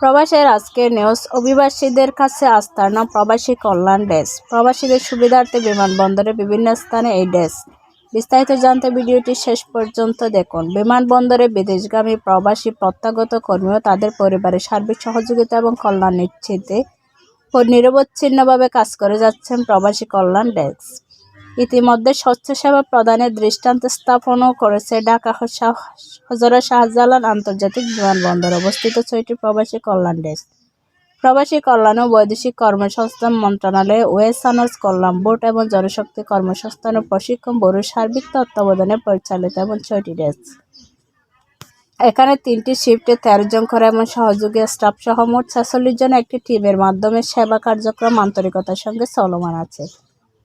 প্রবাসের আজকের নিউজ। অভিবাসীদের কাছে আস্থার নাম প্রবাসী কল্যাণ ডেস্ক। প্রবাসীদের সুবিধার্থে বিমানবন্দরে বিভিন্ন স্থানে এই ডেস্ক। বিস্তারিত জানতে ভিডিওটি শেষ পর্যন্ত দেখুন। বিমানবন্দরে বিদেশগামী প্রবাসী প্রত্যাগত কর্মী ও তাদের পরিবারের সার্বিক সহযোগিতা এবং কল্যাণ নিশ্চিতে নিরবচ্ছিন্নভাবে কাজ করে যাচ্ছেন প্রবাসী কল্যাণ ডেস্ক। ইতিমধ্যে স্বচ্ছসেবা প্রদানের দৃষ্টান্ত স্থাপনও করেছে ঢাকা হজরত শাহজালাল আন্তর্জাতিক বিমানবন্দর অবস্থিত 6টি প্রবাসী কল্যাণ ডেস্ক। প্রবাসী কল্যাণ ও বৈদেশিক কর্মসংস্থান মন্ত্রণালয়, ওয়েসানার্স কল্যাণ বোর্ড এবং জনশক্তি কর্মসংস্থান ও প্রশিক্ষণ ব্যুরোর সার্বিক তত্ত্বাবধানে পরিচালিত এবং 6টি ডেস্ক। এখানে 3টি শিফটে 13 জন করে এবং সহযোগী স্টাফ সহ মোট 46 জন একটি টিমের মাধ্যমে সেবা কার্যক্রম আন্তরিকতার সঙ্গে চলমান আছে।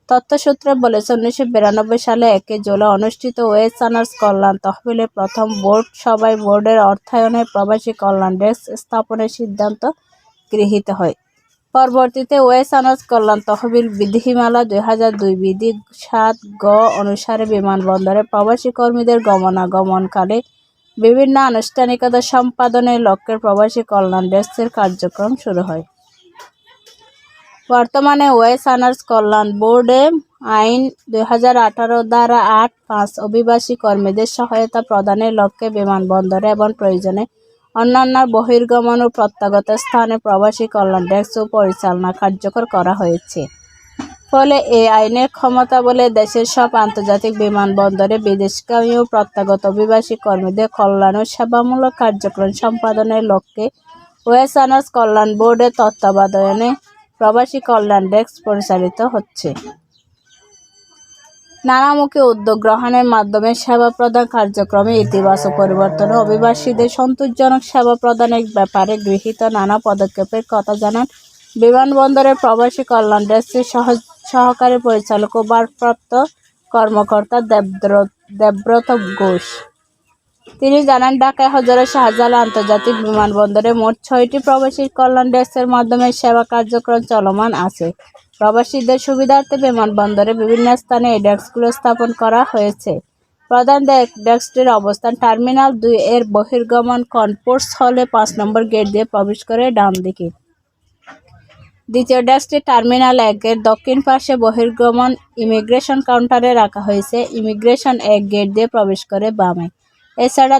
তথ্যসূত্রে বলেছে, 1992 সালে 1 জুলাই অনুষ্ঠিত ওয়েসানার্স কল্যাণ তহবিলের প্রথম বোর্ড সভায় বোর্ডের অর্থায়নে প্রবাসী কল্যাণ ডেস্ক স্থাপনের সিদ্ধান্ত গৃহীত হয়। পরবর্তীতে ওয়েসানার্স কল্যাণ তহবিল বিধিমালা 2002 বিধি 7 গ অনুসারে বিমানবন্দরে প্রবাসী কর্মীদের গমনাগমনকালে বিভিন্ন আনুষ্ঠানিকতা সম্পাদনের লক্ষ্যে প্রবাসী কল্যাণ ডেস্কের কার্যক্রম শুরু হয়। বর্তমানে ওয়েসানার্স কল্যাণ বোর্ডে আইন 2018 ধারা 8(5) অভিবাসী কর্মীদের সহায়তা প্রদানের লক্ষ্যে বিমানবন্দরে এবং প্রয়োজনে অন্যান্য বহির্গমন ও প্রত্যাগত স্থানে প্রবাসী কল্যাণ ডেস্ক পরিচালনা কার্যকর করা হয়েছে। ফলে এই আইনের ক্ষমতাবলে দেশের সব আন্তর্জাতিক বিমানবন্দরে বিদেশগামী ও প্রত্যাগত অভিবাসী কর্মীদের কল্যাণ ও সেবামূলক কার্যক্রম সম্পাদনের লক্ষ্যে ওয়েসানার্স কল্যাণ বোর্ডের তত্ত্বাবধানে প্রবাসী কল্যাণ ডেস্ক পরিচালিত হচ্ছে। নানামুখী উদ্যোগ গ্রহণের মাধ্যমে সেবা প্রদান কার্যক্রমে ইতিবাচক পরিবর্তন ও অভিবাসীদের সন্তোষজনক সেবা প্রদানের ব্যাপারে গৃহীত নানা পদক্ষেপের কথা জানান বিমানবন্দরের প্রবাসী কল্যাণ ডেস্কের সহকারী পরিচালক ও ভারপ্রাপ্ত কর্মকর্তা দেবব্রত ঘোষ। তিনি জানান, ঢাকায় হজরত শাহজালাল আন্তর্জাতিক বিমানবন্দরে মোট 6টি প্রবাসী কল্যাণ ডেস্কের মাধ্যমে সেবা কার্যক্রম চলমান আছে। প্রবাসীদের সুবিধার্থে বিমানবন্দরে বিভিন্ন স্থানে এই ডেস্কগুলো স্থাপন করা হয়েছে। প্রধান ডেস্কটির অবস্থান টার্মিনাল 2 এর বহির্গমন কনকোর্স হলে 5 নম্বর গেট দিয়ে প্রবেশ করে ডান দিকে। দ্বিতীয় ডেস্কটি টার্মিনাল 1 এর দক্ষিণ পাশে বহির্গমন ইমিগ্রেশন কাউন্টারে রাখা হয়েছে। ইমিগ্রেশন 1 গেট দিয়ে প্রবেশ করে বামে। এছাড়া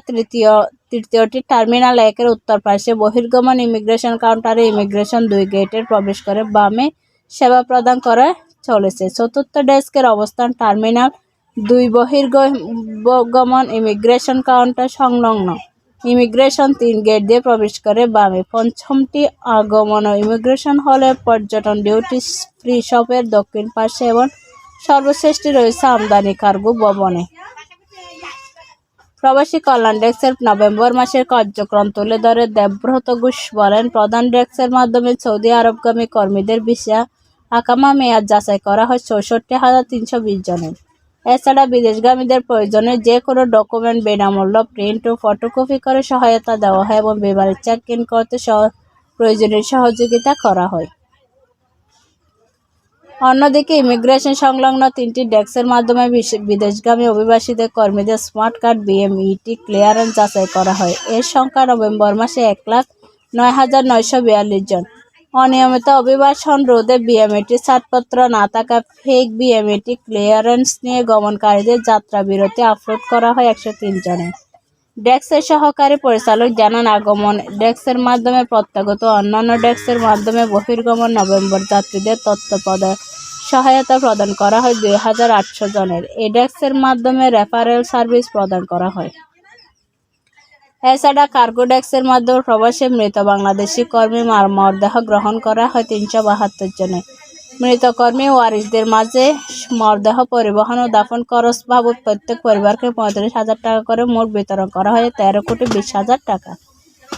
তৃতীয়টি টার্মিনাল 1 এর উত্তর পাশে বহির্গমন ইমিগ্রেশন কাউন্টারে ইমিগ্রেশন 2 গেটের প্রবেশ করে বামে সেবা প্রদান করে চলেছে। চতুর্থ ডেস্কের অবস্থান টার্মিনাল 2 বহির্গমন ইমিগ্রেশন কাউন্টার সংলগ্ন। ইমিগ্রেশন 3 গেট দিয়ে প্রবেশ করে বামে। পঞ্চমটি আগমন ও ইমিগ্রেশন হলে পর্যটন ডিউটি ফ্রি শপের দক্ষিণ পাশে এবং সর্বশেষটি রয়েছে আমদানি কার্গো ভবনে। প্রবাসী কল্যাণ ডেস্কের নভেম্বর মাসের কার্যক্রম তুলে ধরে দেবব্রত ঘোষ বলেন, প্রধান ডেস্কের মাধ্যমে সৌদি আরবগামী কর্মীদের ভিসা আকামা মেয়াদ যাচাই করা হয় 64,320 জনের। এছাড়া বিদেশগামীদের প্রয়োজনে যে কোনো ডকুমেন্ট বিনামূল্য প্রিন্ট ও ফটোকপি করে সহায়তা দেওয়া হয় এবং বিমানে চেক ইন করতে প্রয়োজনীয় সহযোগিতা করা হয়। অন্যদিকে ইমিগ্রেশন সংলগ্ন 3টি ডেস্কের মাধ্যমে বিদেশগামী অভিবাসীদের কর্মীদের স্মার্ট কার্ড বিএমইটি ক্লিয়ারেন্স যাচাই করা হয়। এর সংখ্যা নভেম্বর মাসে 1,09,942 জন। অনিয়মিত অভিবাসন রোধে বিএমইটি ছাড়পত্র না থাকা ফেক বিএমইটি ক্লিয়ারেন্স নিয়ে গমনকারীদের যাত্রা বিরতি আপলোড করা হয় 103 জনের। ডেস্কের সহকারী পরিচালক জানান, আগমন ডেস্কের মাধ্যমে প্রত্যাগত অন্যান্য ডেস্কের মাধ্যমে বহির্গমন নভেম্বর যাত্রীদের তথ্য সহায়তা প্রদান করা হয় 2,800 জনের। এই ডেস্কের মাধ্যমে রেফারেল সার্ভিস প্রদান করা হয়। এছাড়া কার্গো ডেস্কের মাধ্যমে প্রবাসী মৃত বাংলাদেশি কর্মী মরদেহ গ্রহণ করা হয় 372 জনের। মৃত কর্মী ওয়ারিসদের মাঝে মরদেহ পরিবহন ও দাফন খরচ বাবদ প্রত্যেক পরিবারকে 35,000 টাকা করে মোট বিতরণ করা হয় 13,20,000 টাকা।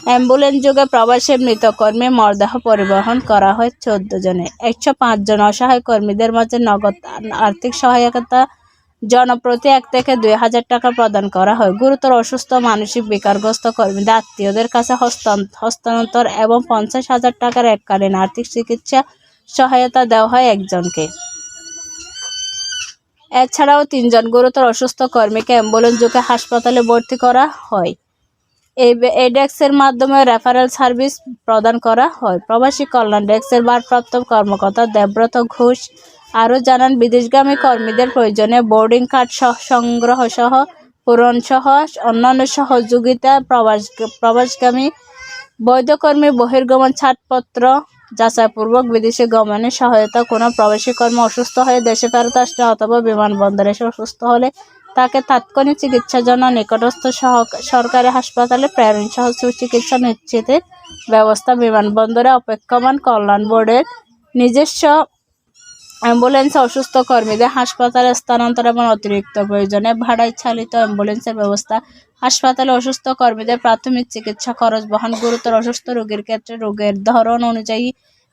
অ্যাম্বুলেন্স যোগে প্রবাসী মৃত কর্মী মরদেহ পরিবহন করা হয় 14 জনের। 105 জন অসহায় কর্মীদের মাঝে নগদ আর্থিক সহায়তা জনপ্রতি 1 থেকে 2,000 টাকা প্রদান করা হয়। গুরুতর অসুস্থ মানসিক বিকারগ্রস্ত কর্মীদের আত্মীয়দের কাছে হস্তান্তর এবং 50,000 টাকার এককালীন আর্থিক চিকিৎসা সহায়তা দেওয়া হয় একজনকে। এছাড়াও 3 জন গুরুতর অসুস্থ কর্মীকে অ্যাম্বুলেন্স যোগে হাসপাতালে ভর্তি করা হয়। এই ডেস্কের মাধ্যমে রেফারেল সার্ভিস প্রদান করা হয়। প্রবাসী কল্যাণ ডেস্কের ভারপ্রাপ্ত কর্মকর্তা দেবব্রত ঘোষ আরও জানান, বিদেশগামী কর্মীদের প্রয়োজনে বোর্ডিং কার্ড সংগ্রহ সহ পূরণ সহ অন্যান্য সহযোগিতা, প্রবাসগামী বৈধ কর্মী বহির্গমন ছাড়পত্র যাচাইপূর্বক বিদেশে গমনে সহায়তা, কোনো প্রবাসী কর্মী অসুস্থ হয়ে দেশে ফেরত আসলে অথবা বিমানবন্দরে এসে অসুস্থ হলে তাকে তাৎক্ষণিক চিকিৎসার জন্য নিকটস্থ সরকারি হাসপাতালে প্রেরণ সহ সুচিকিৎসা নিশ্চিতের ব্যবস্থা, বিমানবন্দরে অপেক্ষমান কল্যাণ বোর্ডের নিজস্ব অ্যাম্বুলেন্সে অসুস্থ কর্মীদের হাসপাতালে স্থানান্তর এবং অতিরিক্ত প্রয়োজনে ভাড়ায় চালিত অ্যাম্বুলেন্সের ব্যবস্থা, হাসপাতালে অসুস্থ কর্মীদের প্রাথমিক চিকিৎসা খরচ বহন, গুরুতর অসুস্থ রোগীর ক্ষেত্রে রোগের ধরন অনুযায়ী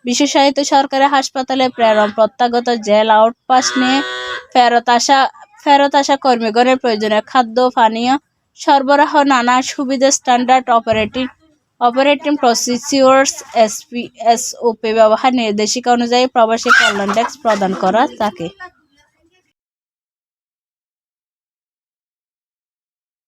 বিশেষায়িত সরকারি হাসপাতালে প্রেরণ, প্রত্যাগত জেল আউটপাস নিয়ে ফেরত আসা কর্মীগণের প্রয়োজনীয় খাদ্য পানীয় সরবরাহ, নানা সুবিধা, স্ট্যান্ডার্ড অপারেটিং প্রসিডিউরস SOP ব্যবহার নির্দেশিকা অনুযায়ী প্রবাসী কল্যাণ ডেস্ক প্রদান করা থাকে।